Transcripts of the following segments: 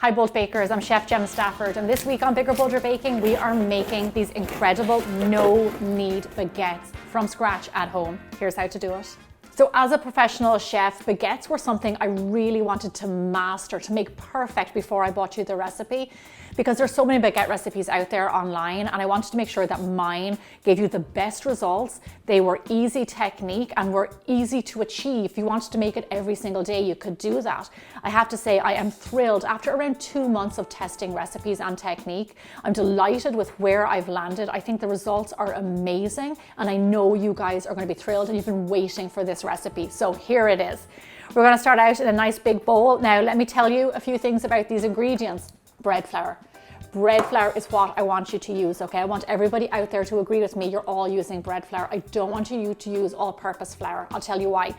Hi Bold Bakers, I'm Chef Gemma Stafford, and this week on Bigger Bolder Baking we are making these incredible no-knead baguettes from scratch at home. Here's how to do it. So as a professional chef, baguettes were something I really wanted to master, to make perfect before I bought you the recipe, because there's so many baguette recipes out there online, and I wanted to make sure that mine gave you the best results. They were easy technique and were easy to achieve. If you wanted to make it every single day, you could do that. I have to say I am thrilled. After around 2 months of testing recipes and technique, I'm delighted with where I've landed. I think the results are amazing, and I know you guys are going to be thrilled, and you've been waiting for this recipe. So here it is. We're going to start out in a nice big bowl. Now let me tell you a few things about these ingredients. Bread flour. Bread flour is what I want you to use, okay? I want everybody out there to agree with me. You're all using bread flour. I don't want you to use all-purpose flour. I'll tell you why.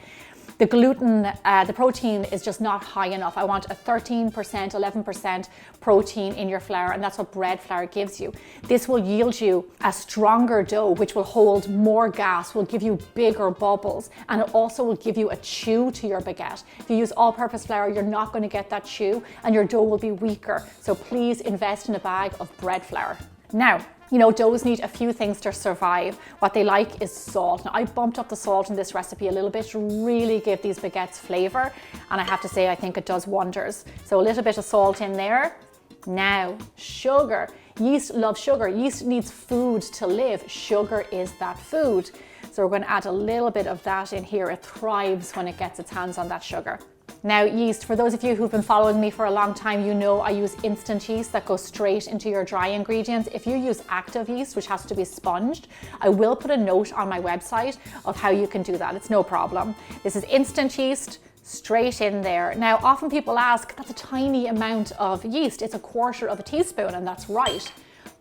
The gluten, the protein is just not high enough. I want a 13%, 11% protein in your flour, and that's what bread flour gives you. This will yield you a stronger dough, which will hold more gas, will give you bigger bubbles, and it also will give you a chew to your baguette. If you use all-purpose flour, you're not going to get that chew, and your dough will be weaker. So please invest in a bag of bread flour. Now, you know, doughs need a few things to survive. What they like is salt. Now, I bumped up the salt in this recipe a little bit to really give these baguettes flavor. And I have to say, I think it does wonders. So a little bit of salt in there. Now, sugar. Yeast loves sugar. Yeast needs food to live. Sugar is that food. So we're going to add a little bit of that in here. It thrives when it gets its hands on that sugar. Now, yeast, for those of you who've been following me for a long time, you know I use instant yeast that goes straight into your dry ingredients. If you use active yeast, which has to be sponged, I will put a note on my website of how you can do that. It's no problem. This is instant yeast, straight in there. Now, often people ask, that's a tiny amount of yeast. It's 1/4 of a teaspoon, and that's right.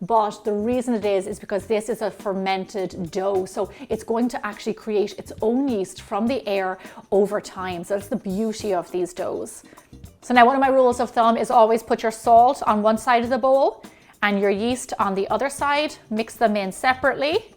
But the reason it is because this is a fermented dough. So it's going to actually create its own yeast from the air over time. So that's the beauty of these doughs. So now one of my rules of thumb is always put your salt on one side of the bowl and your yeast on the other side. Mix them in separately,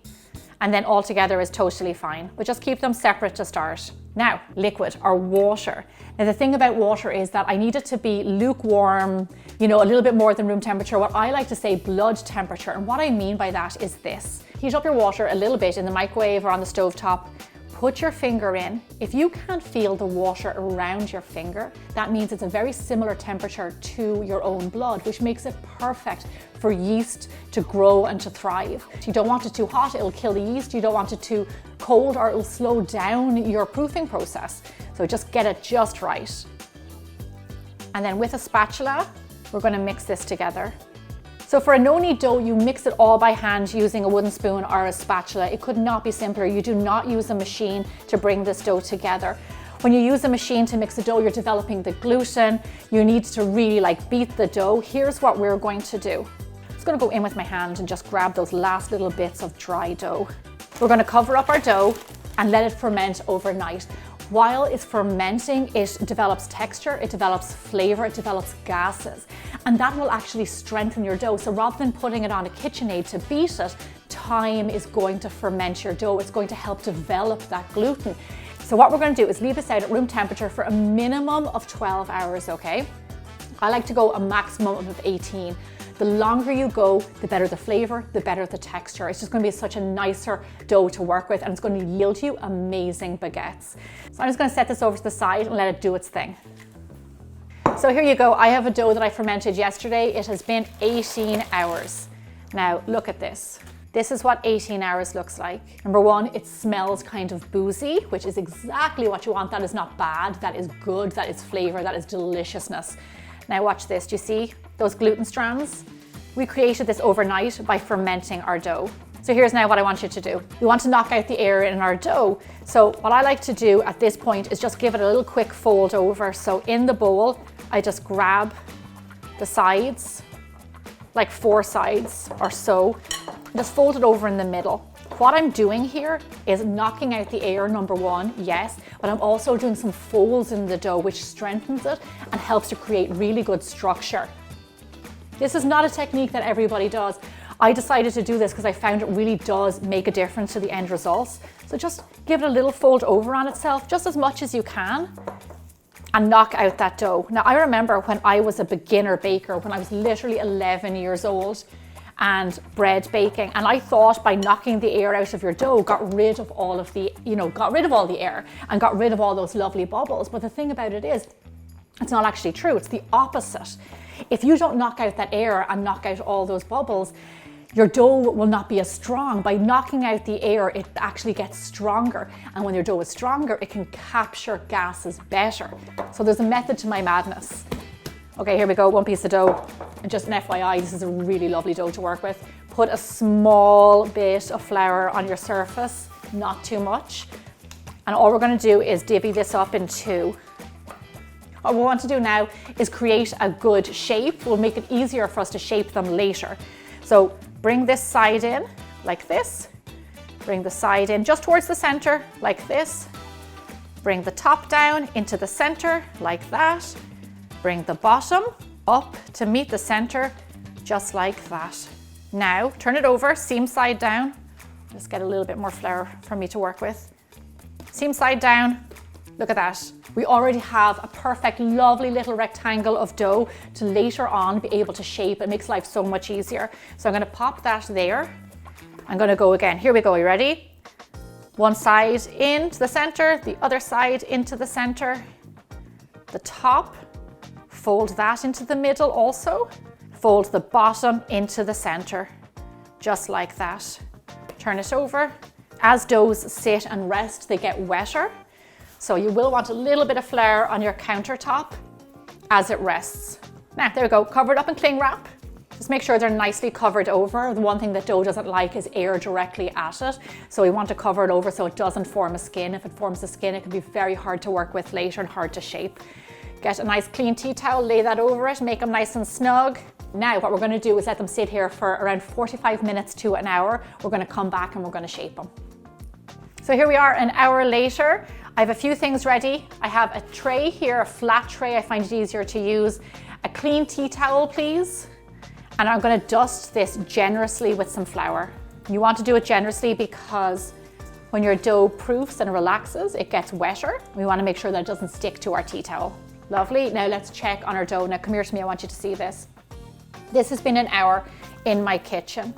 and then all together is totally fine. But just keep them separate to start. Now, liquid or water. Now the thing about water is that I need it to be lukewarm, you know, a little bit more than room temperature. What I like to say, blood temperature. And what I mean by that is this. Heat up your water a little bit in the microwave or on the stove top. Put your finger in. If you can't feel the water around your finger, that means it's a very similar temperature to your own blood, which makes it perfect for yeast to grow and to thrive. You don't want it too hot, it'll kill the yeast. You don't want it too cold, or it'll slow down your proofing process. So just get it just right. And then with a spatula, we're going to mix this together. So for a no-knead dough, you mix it all by hand using a wooden spoon or a spatula. It could not be simpler. You do not use a machine to bring this dough together. When you use a machine to mix the dough, you're developing the gluten. You need to really beat the dough. Here's what we're going to do. I'm just going to go in with my hand and just grab those last little bits of dry dough. We're going to cover up our dough and let it ferment overnight. While it's fermenting, it develops texture, it develops flavor, it develops gases, and that will actually strengthen your dough. So rather than putting it on a KitchenAid to beat it, time is going to ferment your dough. It's going to help develop that gluten. So what we're going to do is leave this out at room temperature for a minimum of 12 hours, okay? I like to go a maximum of 18. The longer you go, the better the flavor, the better the texture. It's just going to be such a nicer dough to work with, and it's going to yield you amazing baguettes. So I'm just going to set this over to the side and let it do its thing. So here you go. I have a dough that I fermented yesterday. It has been 18 hours. Now look at this. This is what 18 hours looks like. Number one, it smells kind of boozy, which is exactly what you want. That is not bad. That is good. That is flavor. That is deliciousness. Now watch this. Do you see those gluten strands? We created this overnight by fermenting our dough. So here's now what I want you to do. We want to knock out the air in our dough. So what I like to do at this point is just give it a little quick fold over. So in the bowl, I just grab the sides, like 4 sides or so, just fold it over in the middle. What I'm doing here is knocking out the air, number one, yes, but I'm also doing some folds in the dough, which strengthens it and helps to create really good structure. This is not a technique that everybody does. I decided to do this because I found it really does make a difference to the end results. So just give it a little fold over on itself, just as much as you can. and knock out that dough. Now, I remember when I was a beginner baker, when I was literally 11 years old and bread baking, and I thought by knocking the air out of your dough got rid of all of the, got rid of all the air and got rid of all those lovely bubbles. But the thing about it is, it's not actually true. It's the opposite. If you don't knock out that air and knock out all those bubbles, your dough will not be as strong. By knocking out the air, it actually gets stronger. And when your dough is stronger, it can capture gases better. So there's a method to my madness. Okay, here we go, one piece of dough. And just an FYI, this is a really lovely dough to work with. Put a small bit of flour on your surface, not too much. And all we're gonna do is divvy this up in two. What we want to do now is create a good shape. We'll make it easier for us to shape them later. So bring this side in like this. Bring the side in just towards the center like this. Bring the top down into the center like that. Bring the bottom up to meet the center just like that. Now turn it over, seam side down. Just get a little bit more flour for me to work with. Seam side down. Look at that. We already have a perfect, lovely little rectangle of dough to later on be able to shape. It makes life so much easier. So I'm gonna pop that there. I'm gonna go again. Here we go, you ready? One side into the center, the other side into the center. The top, fold that into the middle also. Fold the bottom into the center, just like that. Turn it over. As doughs sit and rest, they get wetter. So you will want a little bit of flour on your countertop as it rests. Now, there we go, cover it up in cling wrap. Just make sure they're nicely covered over. The one thing that dough doesn't like is air directly at it. So we want to cover it over so it doesn't form a skin. If it forms a skin, it can be very hard to work with later and hard to shape. Get a nice clean tea towel, lay that over it, make them nice and snug. Now, what we're gonna do is let them sit here for around 45 minutes to an hour. We're gonna come back and we're gonna shape them. So here we are an hour later. I have a few things ready. I have a tray here, a flat tray. I find it easier to use. A clean tea towel, please. And I'm gonna dust this generously with some flour. You want to do it generously because when your dough proofs and relaxes, it gets wetter. We wanna make sure that it doesn't stick to our tea towel. Lovely, now let's check on our dough. Now come here to me, I want you to see this. This has been an hour in my kitchen.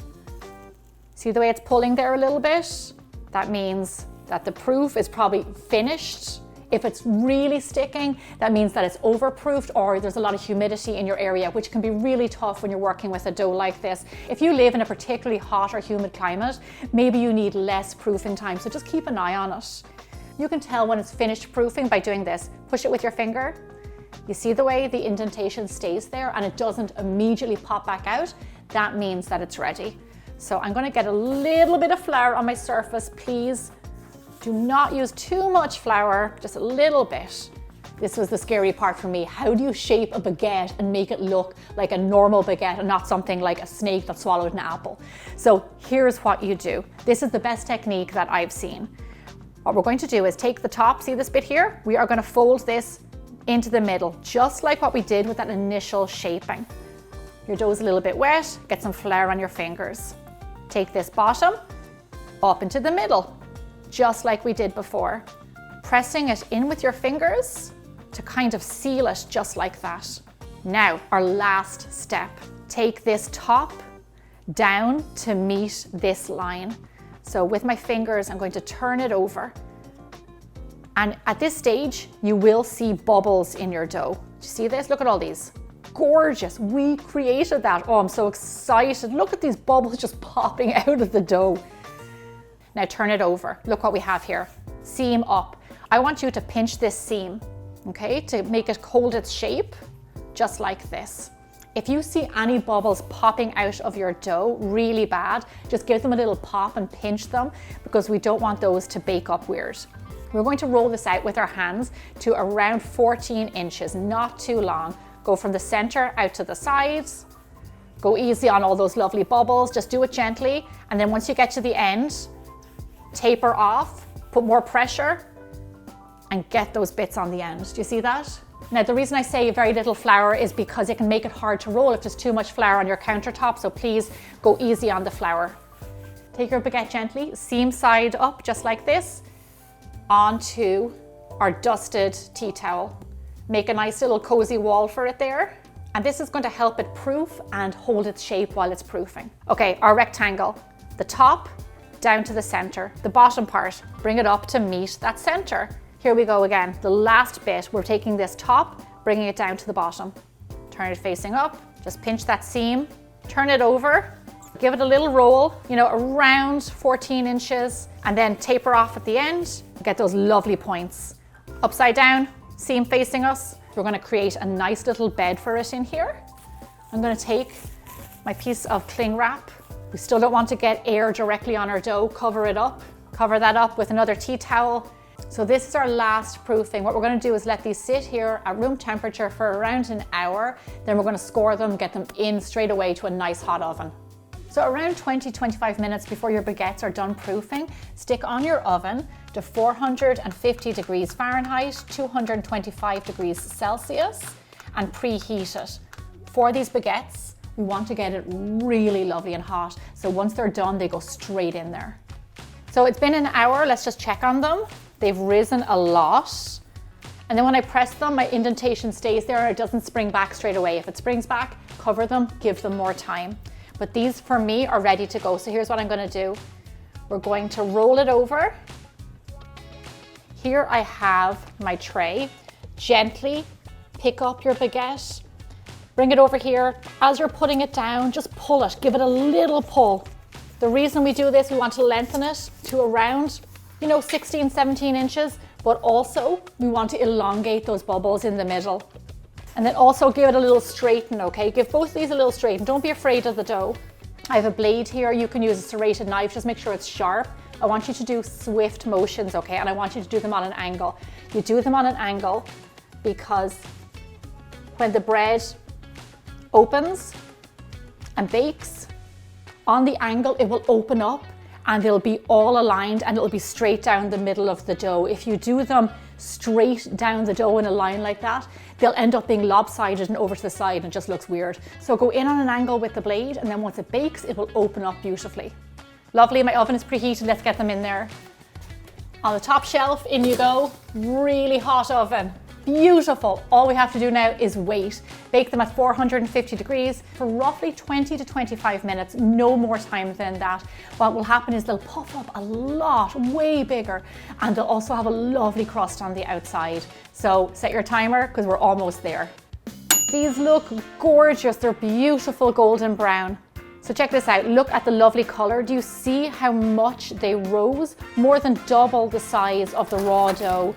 See the way it's pulling there a little bit? That means that the proof is probably finished. If it's really sticking, that means that it's overproofed or there's a lot of humidity in your area, which can be really tough when you're working with a dough like this. If you live in a particularly hot or humid climate, maybe you need less proofing time, so just keep an eye on it. You can tell when it's finished proofing by doing this. Push it with your finger. You see the way the indentation stays there and it doesn't immediately pop back out? That means that it's ready. So I'm gonna get a little bit of flour on my surface, please. Do not use too much flour, just a little bit. This was the scary part for me. How do you shape a baguette and make it look like a normal baguette and not something like a snake that swallowed an apple? So here's what you do. This is the best technique that I've seen. What we're going to do is take the top, see this bit here? We are going to fold this into the middle, just like what we did with that initial shaping. Your dough's a little bit wet, get some flour on your fingers. Take this bottom up into the middle, just like we did before. Pressing it in with your fingers to kind of seal it just like that. Now, our last step. Take this top down to meet this line. So with my fingers, I'm going to turn it over. And at this stage, you will see bubbles in your dough. Do you see this? Look at all these. Gorgeous, we created that. Oh, I'm so excited. Look at these bubbles just popping out of the dough. Now turn it over. Look what we have here. Seam up. I want you to pinch this seam, okay, to make it hold its shape, just like this. If you see any bubbles popping out of your dough really bad, just give them a little pop and pinch them because we don't want those to bake up weird. We're going to roll this out with our hands to around 14 inches, not too long. Go from the center out to the sides. Go easy on all those lovely bubbles. Just do it gently. And then once you get to the end, taper off, put more pressure, and get those bits on the end. Do you see that? Now, the reason I say very little flour is because it can make it hard to roll if there's too much flour on your countertop, so please go easy on the flour. Take your baguette gently, seam side up, just like this, onto our dusted tea towel. Make a nice little cozy wall for it there. And this is going to help it proof and hold its shape while it's proofing. Okay, our rectangle, the top down to the center, the bottom part, bring it up to meet that center. Here we go again, the last bit, we're taking this top, bringing it down to the bottom. Turn it facing up, just pinch that seam, turn it over, give it a little roll, around 14 inches, and then taper off at the end, get those lovely points. Upside down, seam facing us, we're gonna create a nice little bed for it in here. I'm gonna take my piece of cling wrap. We still don't want to get air directly on our dough, cover it up. Cover that up with another tea towel. So this is our last proofing. What we're gonna do is let these sit here at room temperature for around an hour. Then we're gonna score them, get them in straight away to a nice hot oven. So around 20-25 minutes before your baguettes are done proofing, stick on your oven to 450 degrees Fahrenheit, 225 degrees Celsius, and preheat it. For these baguettes, we want to get it really lovely and hot. So once they're done, they go straight in there. So it's been an hour, let's just check on them. They've risen a lot. And then when I press them, my indentation stays there and it doesn't spring back straight away. If it springs back, cover them, give them more time. But these for me are ready to go. So here's what I'm gonna do. We're going to roll it over. Here I have my tray. Gently pick up your baguette, bring it over here. As you're putting it down, just pull it, give it a little pull. The reason we do this, we want to lengthen it to around, 16, 17 inches, but also we want to elongate those bubbles in the middle. And then also give it a little straighten, okay? Give both of these a little straighten. Don't be afraid of the dough. I have a blade here. You can use a serrated knife. Just make sure it's sharp. I want you to do swift motions, okay? And I want you to do them on an angle. You do them on an angle because when the bread opens and bakes, on the angle, it will open up and they'll be all aligned and it'll be straight down the middle of the dough. If you do them straight down the dough in a line like that, they'll end up being lopsided and over to the side and it just looks weird. So go in on an angle with the blade and then once it bakes, it will open up beautifully. Lovely, my oven is preheated, let's get them in there. On the top shelf, in you go, really hot oven. Beautiful. All we have to do now is wait. Bake them at 450 degrees for roughly 20 to 25 minutes, no more time than that. What will happen is they'll puff up a lot, way bigger, and they'll also have a lovely crust on the outside. So set your timer because we're almost there. These look gorgeous. They're beautiful golden brown. So check this out, look at the lovely color. Do you see how much they rose? More than double the size of the raw dough.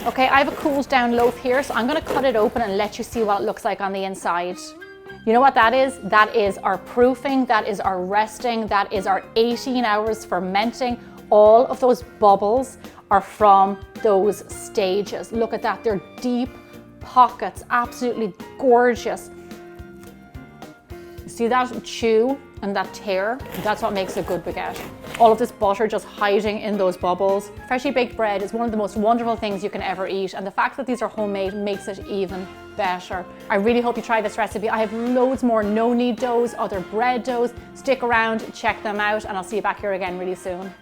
Okay, I have a cooled down loaf here, so I'm gonna cut it open and let you see what it looks like on the inside. You know what that is? That is our proofing, that is our resting, that is our 18 hours fermenting. All of those bubbles are from those stages. Look at that, they're deep pockets, absolutely gorgeous. See that chew and that tear? That's what makes a good baguette. All of this butter just hiding in those bubbles. Freshly baked bread is one of the most wonderful things you can ever eat, and the fact that these are homemade makes it even better. I really hope you try this recipe. I have loads more no-knead doughs, other bread doughs. Stick around, check them out, and I'll see you back here again really soon.